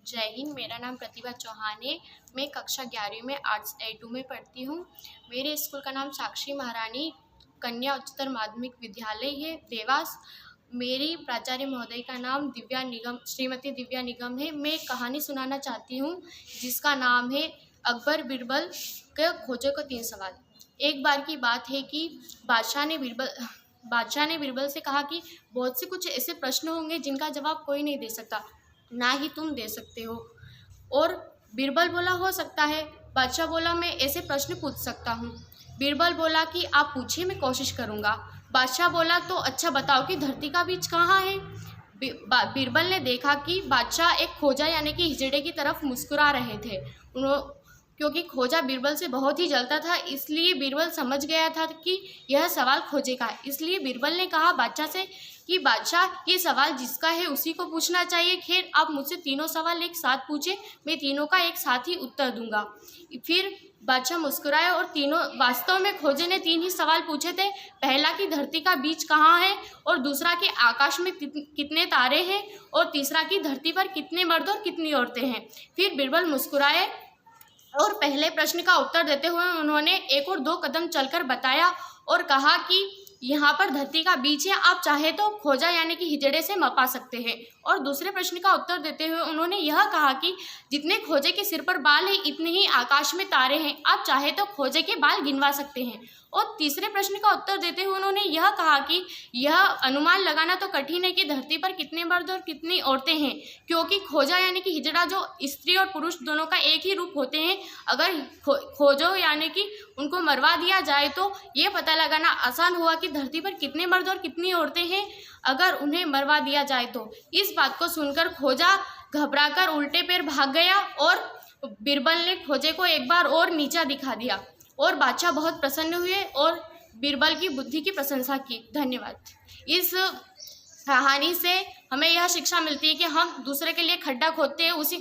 जय हिंद। मेरा नाम प्रतिभा चौहान है। मैं कक्षा 11वीं में आर्ट्स A2 में पढ़ती हूँ। मेरे स्कूल का नाम साक्षी महारानी कन्या उच्चतर माध्यमिक विद्यालय है, देवास। मेरी प्राचार्य महोदय का नाम श्रीमती दिव्या निगम है। मैं एक कहानी सुनाना चाहती हूँ जिसका नाम है अकबर बीरबल के खोजों को 3 सवाल। एक बार की बात है कि बादशाह ने बीरबल से कहा कि बहुत से कुछ ऐसे प्रश्न होंगे जिनका जवाब कोई नहीं दे सकता, ना ही तुम दे सकते हो। और बीरबल बोला, हो सकता है। बादशाह बोला, मैं ऐसे प्रश्न पूछ सकता हूँ। बीरबल बोला कि आप पूछिए, मैं कोशिश करूँगा। बादशाह बोला, तो अच्छा बताओ कि धरती का बीज कहाँ है। बीरबल ने देखा कि बादशाह एक खोजा यानी कि हिजड़े की तरफ मुस्कुरा रहे थे। क्योंकि खोजा बीरबल से बहुत ही जलता था, इसलिए बीरबल समझ गया था कि यह सवाल खोजे का है। इसलिए बीरबल ने कहा बादशाह से कि बादशाह, ये सवाल जिसका है उसी को पूछना चाहिए। खैर, आप मुझसे तीनों सवाल एक साथ पूछे, मैं तीनों का एक साथ ही उत्तर दूंगा। फिर बादशाह मुस्कुराया और तीनों, वास्तव में खोजे ने 3 ही सवाल पूछे थे। पहला कि धरती का बीज कहाँ है, और दूसरा कि आकाश में कितने तारे हैं, और तीसरा कि धरती पर कितने मर्द और कितनी औरतें हैं। फिर बीरबल मुस्कुराए और पहले प्रश्न का उत्तर देते हुए उन्होंने 1 और 2 कदम चलकर बताया और कहा कि यहाँ पर धरती का बीज है, आप चाहे तो खोजा यानी कि हिजड़े से मपा सकते हैं। और दूसरे प्रश्न का उत्तर देते हुए उन्होंने यह कहा कि जितने खोजे के सिर पर बाल हैं, इतने ही आकाश में तारे हैं, आप चाहे तो खोजे के बाल गिनवा सकते हैं। और तीसरे प्रश्न का उत्तर देते हुए उन्होंने यह कहा कि यह अनुमान लगाना तो कठिन है कि धरती पर कितने मर्द और कितनी औरतें हैं, क्योंकि खोजा यानी कि हिजड़ा जो स्त्री और पुरुष दोनों का एक ही रूप होते हैं। अगर खोजो यानी कि उनको मरवा दिया जाए तो ये पता लगाना आसान हुआ कि धरती पर कितने मर्द और कितनी औरतें हैं अगर उन्हें मरवा दिया जाए तो। इस बात को सुनकर खोजा घबराकर उल्टे पैर भाग गया और बीरबल ने खोजे को एक बार और नीचा दिखा दिया और बादशाह बहुत प्रसन्न हुए और बीरबल की बुद्धि की प्रशंसा की। धन्यवाद। इस कहानी से हमें यह शिक्षा मिलती है कि हम दूसरे के लिए खड्डा खोदते हैं, उसी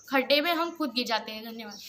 खड्डे में हम खुद गिर जाते हैं। धन्यवाद।